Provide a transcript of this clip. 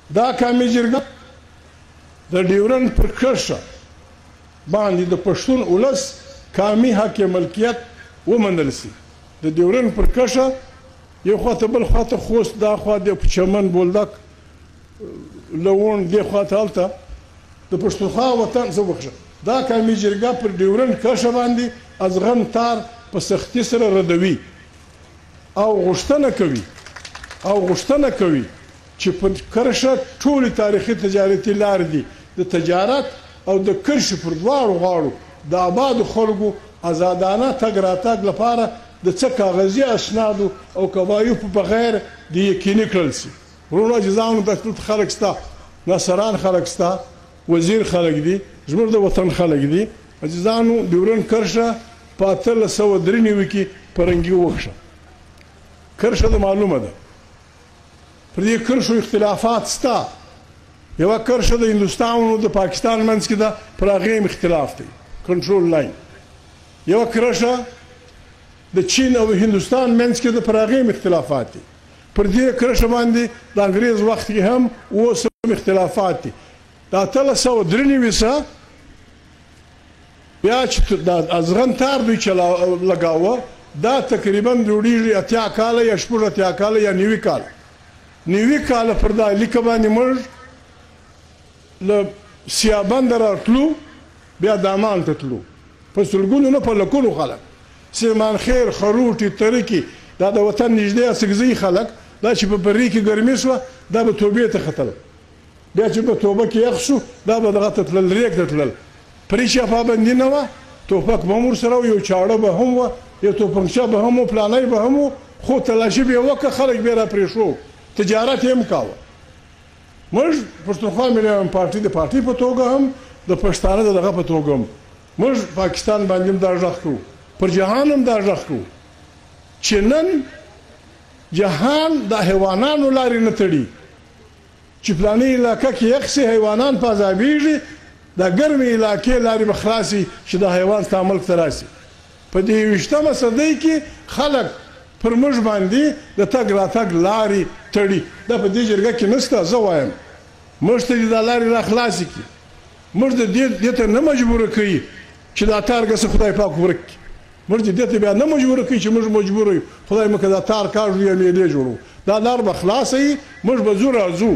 دا قومي جرګه د ډیورنډ پر کرښه باندې د پښتون ولس قومي حق ملکیت ومنل سي. د ډیورنډ پر کرښه یو خواته بل خواته خوست، دا خوا د چمن بولدک لون، دې خواته هلته د پښتونخوا وطن زه وبخښه. دا قومي جرګه پر ډیورنډ کرښه باندې ازغن تار په سختي سره ردوي او غوښتنه کوي چې په کرښه ټولې تاریخي تجارتي لارې دي د تجارت او د کرښې پر دواړو غاړو د آبادو خلکو ازادانه تګ راتګ لپاره د څه کاغذي اسنادو او قوایو په بغیر د یقیني کړل سي. وروڼو عزیزانو، دلته خلک سته، ناصران خلک سته، وزیر خلک دي، زموږ د وطن خلک دي. عزیزانو، ډیورنډ کرښه په 1893 کې پرنګي وکښه. کرښه د معلومه ده، پر دې کرښو اختلافات سته. یوه کرښه د هندوستان او د پاکستان منځ کې ده، پر هغې هم اختلاف دی، کنټرول لاین. یوه کرښه د چین او هندوستان منځ کې ده، پر هغې هم اختلافات دي. پر دې کرښه باندې د انګریز وخت کې هم اوس هم اختلافات دي. د 1893 بیا چې د ازغن تار دوی لګاوه، دا تقریبا جوړیږي 80 کاله یا 80 کاله یا 90 کاله. 90 کاله پر دا لیکه باندې موږ له سیابند راتلو، بیا دامان ته تلو، په سلګونو نه په لکونو خلک، سلیمان خیر، خروټي، ترکي، دا د وطن نږدې اسګزي خلک، دا چې په بري کې ګرمي شوه دا به توبې ته ختل، بیا چې په توبه کې یخ شو دا به دغه ته تلل، ریګ ته تلل. پرېچا پابندي نه وه، ټوپک به هم ورسره و، یو چاړه به هم وه، یو توپنچه به هم و، پلانی به هم و، خو تلاشي به یې وکړه، خلک بیا را پرېښو، تجارت یې هم کاوه. موږ پښتونخوا ملي پارټي د پارټي په توګه هم، د پښتانه د دغه په توګه هم موږ پاکستان باندې هم دا غږ کوو، پر جهان هم دا غږ کوو چې نن جهان د حیوانانو لارې نه تړي، چې فلاني علاقه کې یخ سي، حیوانان په عذابېږي، د ګرمې علاقې لارې به خلاصي چې د حیوان ستا ملک ته راسي. په دې 20مه صدۍ کې خلک پر موږ باندې د تګ راتګ لارې تړي. دا په دې جرګه کې نشته. زه وایم موږ ته دې دا لارې را خلاصې کړي، موږ دې ته نه مجبوره کوي چې دا تار ګسه خدای پاک ورک کړي، موږ دې ته بیا نه مجبوره کوي چې موږ مجبور یو خدای مو که دا تار کاږو یا میلې جوړو. دا لار به خلاصه وي، موږ به ځو راځو.